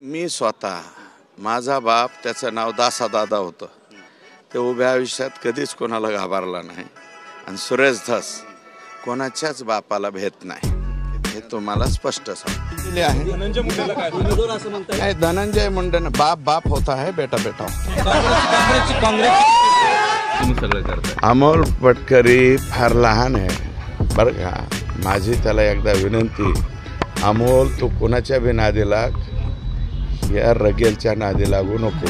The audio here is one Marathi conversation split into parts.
मी स्वतः माझा बाप त्याचं नाव दासादादा होतं. ते उभ्या आयुष्यात कधीच कोणाला घाबरला नाही आणि सुरेश धस कोणाच्याच बापाला भेट नाही हे तुम्हाला स्पष्ट सांगले आहे. धनंजय मुंडे बाप बाप होता है बेटा बेटा. अमोल पटकरी फार लहान आहे बरं का. माझी त्याला एकदा विनंती, अमोल तू कोणाच्या बी नादी लाग, या रगेलच्या नादी लागू नको,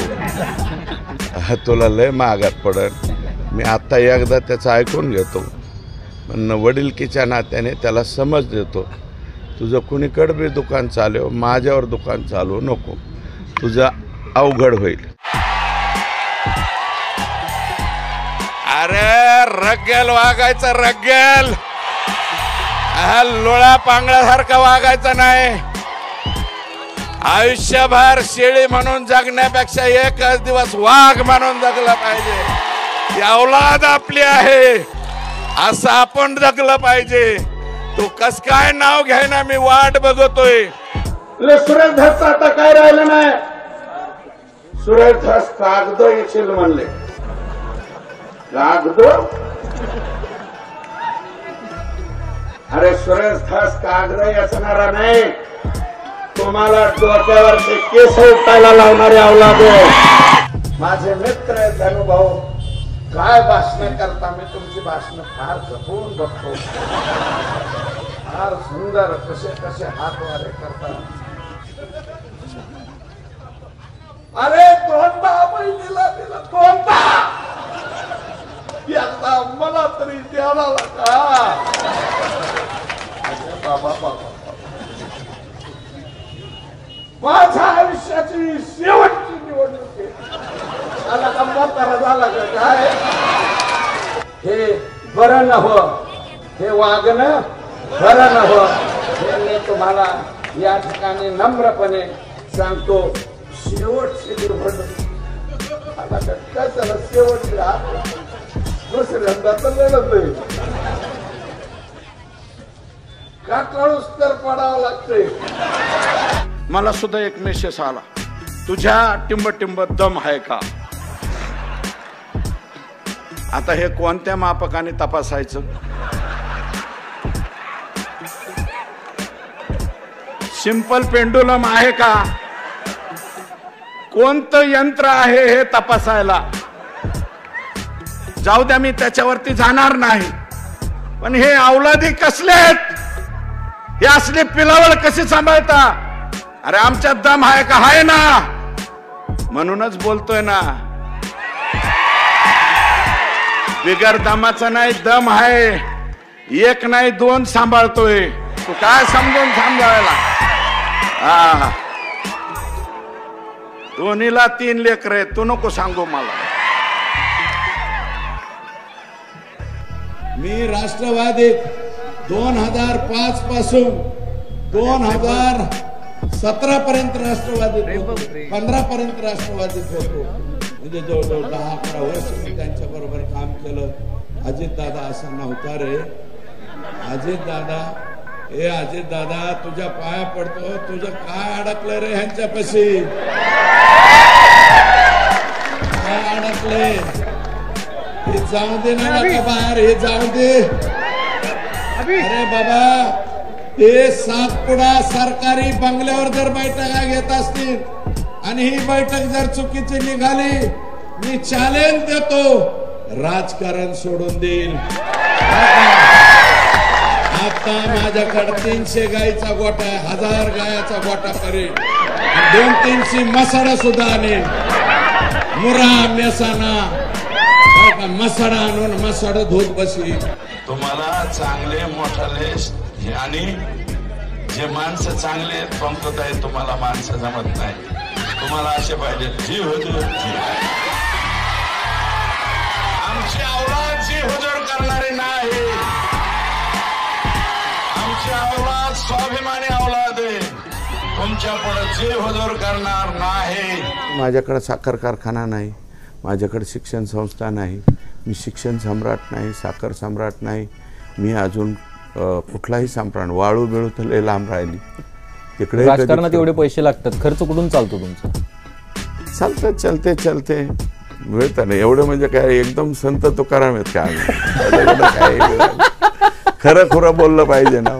तुला लय महागात पडल. मी आत्ता एकदा त्याचं ऐकून घेतो पण वडिलकीच्या नात्याने त्याला समज देतो. तुझं कुणीकडे बी दुकान चालव, माझ्यावर दुकान चालवू नको, तुझं अवघड होईल. अरे रगेल वागायचं, रगेल लोळा पांगळ्यासारखं वागायचं नाही. आयुष्यभर शेळी म्हणून जगण्यापेक्षा एकच दिवस वाघ म्हणून जगलं पाहिजे. औलाद आपली आहे असं आपण जगलं पाहिजे. तू कस काय नाव घ्यायना, मी वाट बघतोय. सुरेश धस आता काय राहिलं नाही. सुरेश धस कागद येशील म्हणले. कागद? अरे सुरेश धस कागद असणारा नाही, तुम्हाला डोक्यावरचे केस उठायला लावणारे औलाद. माझे मित्र आहेत धनुभाऊ, काय भाषण करता. मी तुमची भाषण फार जपून बघतो, फार सुंदर कसे कसे हात वारे करता. अरे कोणता बहिणीला दिला, कोणता एकदा मला तरी द्यायला का. बाबा बाबा माझ्या आयुष्याची शेवटची निवडणूक आहे. आला का म्हातारा झाला का काय. हे बरं नव्हं, हे वागणं बरं नव्हं. हे मी तुम्हाला या ठिकाणी नम्रपणे सांगतो. शेवटची निवडणूक आता काय झालं, शेवटची दुसऱ्यांदा तर लढत नाही, काटाळूस तर पडावं लागतंय. मला सुद्धा एक मेसेज आला, तुझ्या टिंब टिंब दम आहे का. आता हे कोणत्या मापकाने तपासायचं. सिंपल पेंडुलम आहे का, कोणतं यंत्र आहे हे तपासायला. जाऊ द्या, मी त्याच्यावरती जाणार नाही. पण हे औलादी कसले आहेत, हे असले पिलावळ कशी सांभाळता. अरे आमच्यात दम आहे का, आहे ना, म्हणूनच बोलतोय ना. बिगर दमाचा नाही, दम आहे. एक नाही दोन सांभाळतोय. तू काय समजून सांभाळायला. हा, दोन्हीला 3 लेकर आहेत, तू नको सांगू मला. मी राष्ट्रवादी 2005 पासून 2017 पर्यंत राष्ट्रवादी, 15 पर्यंत राष्ट्रवादीत होतो. म्हणजे जवळजवळ 10-11 वर्ष मी त्यांच्या बरोबर काम केलं. अजित दादा असा नव्हता रे. अजित दादा, ए अजित दादा तुझ्या पाया पडतो, तुझं काय अडकलं रे ह्यांच्यापाशी, काय अडकले. हे जाऊ दे ना बाहेर, हे जाऊ दे. अरे बाबा, ते सातपुडा सरकारी बंगल्यावर जर बैठका घेत असतील आणि ही बैठक जर चुकीची निघाली, मी चॅलेंज देतो, राजकारण सोडून देईल. आता माझ्याकडे 300 गायीचा गोठा आहे, 1000 गायाचा गोठा करेल, 200-300 मसाडा सुद्धा आणेल. मुरा मेसाना मसाडा आणून मसाड धूत बसी. तुम्हाला चांगले मोठाले आणि जे माणसं चांगले आहेत पंकत आहेत, तुम्हाला माणसं जमत नाही. तुम्हाला असे पाहिजे जी हुजूर, आमची औलाद जी हुजूर करणारी नाही. आमची औलाद स्वाभिमानी औलाद आहे, तुमच्या पुढे जी हुजूर करणार नाही. माझ्याकडे साखर कारखाना नाही, माझ्याकडे शिक्षण संस्था नाही, मी शिक्षण सम्राट नाही, साखर सम्राट नाही. मी अजून कुठलाही सम्राट, वाळू बिळू तर लय लांब राहिली. तिकडे राजकारणात एवढे पैसे लागतात, खर्च कुठून चालतो तुमचा? चालतं, चलते चलते मिळतं ना. एवढं म्हणजे काय एकदम संत तुकाराम आहेत काय? खरं बोललं पाहिजे ना.